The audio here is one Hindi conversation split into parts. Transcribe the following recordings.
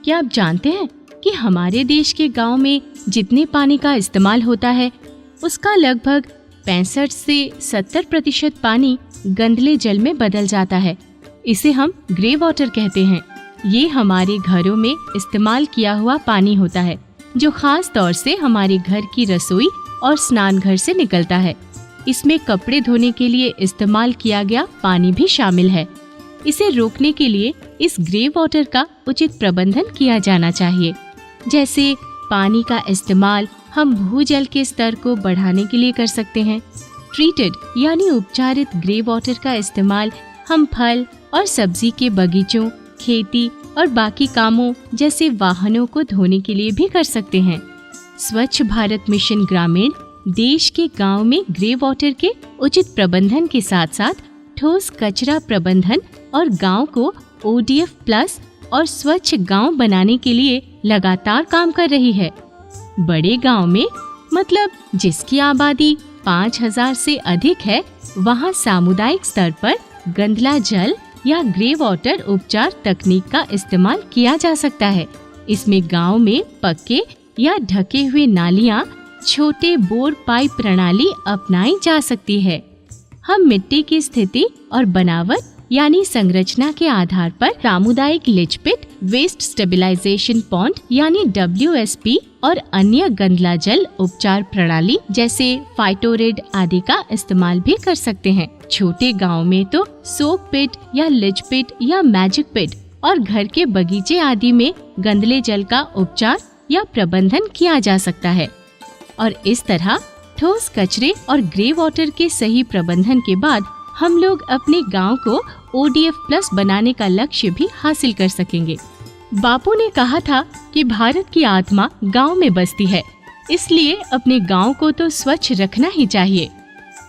क्या आप जानते हैं कि हमारे देश के गांव में जितने पानी का इस्तेमाल होता है उसका लगभग 65 से 70% पानी गंदले जल में बदल जाता है। इसे हम ग्रे वाटर कहते हैं। ये हमारे घरों में इस्तेमाल किया हुआ पानी होता है जो खास तौर से हमारे घर की रसोई और स्नान घर से निकलता है। इसमें कपड़े धोने के लिए इस्तेमाल किया गया पानी भी शामिल है। इसे रोकने के लिए इस ग्रे वाटर का उचित प्रबंधन किया जाना चाहिए। जैसे पानी का इस्तेमाल हम भूजल के स्तर को बढ़ाने के लिए कर सकते हैं। ट्रीटेड यानी उपचारित ग्रे वाटर का इस्तेमाल हम फल और सब्जी के बगीचों, खेती और बाकी कामों जैसे वाहनों को धोने के लिए भी कर सकते हैं। स्वच्छ भारत मिशन ग्रामीण देश के गांव में ग्रे वाटर के उचित प्रबंधन के साथ साथ ठोस कचरा प्रबंधन और गांव को ODF प्लस और स्वच्छ गांव बनाने के लिए लगातार काम कर रही है। बड़े गांव में मतलब जिसकी आबादी 5000 से अधिक है, वहां सामुदायिक स्तर पर गंदला जल या ग्रे वाटर उपचार तकनीक का इस्तेमाल किया जा सकता है। इसमें गांव में पक्के या ढके हुए नालियां, छोटे बोर पाइप प्रणाली अपनाई जा सकती है। हम मिट्टी की स्थिति और बनावट यानी संरचना के आधार पर सामुदायिक लिच पिट, वेस्ट स्टेबलाइजेशन पॉन्ड यानी WSP और अन्य गंदला जल उपचार प्रणाली जैसे फाइटोरेड आदि का इस्तेमाल भी कर सकते हैं। छोटे गांव में तो सोक पिट या लिच पिट या मैजिक पिट और घर के बगीचे आदि में गंदले जल का उपचार या प्रबंधन किया जा सकता है। और इस तरह ठोस कचरे और ग्रे वाटर के सही प्रबंधन के बाद हम लोग अपने गांव को ODF प्लस बनाने का लक्ष्य भी हासिल कर सकेंगे। बापू ने कहा था कि भारत की आत्मा गांव में बसती है, इसलिए अपने गांव को तो स्वच्छ रखना ही चाहिए।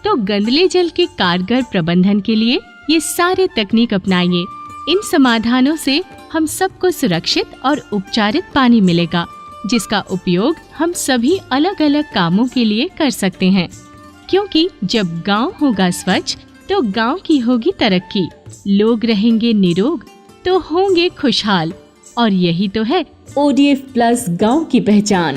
तो गंदले जल के कारगर प्रबंधन के लिए ये सारे तकनीक अपनाइए। इन समाधानों से हम सबको सुरक्षित और उपचारित पानी मिलेगा, जिसका उपयोग हम सभी अलग अलग कामों के लिए कर सकते हैं। क्योंकि जब गांव होगा स्वच्छ तो गांव की होगी तरक्की, लोग रहेंगे निरोग तो होंगे खुशहाल। और यही तो है ODF प्लस गांव की पहचान।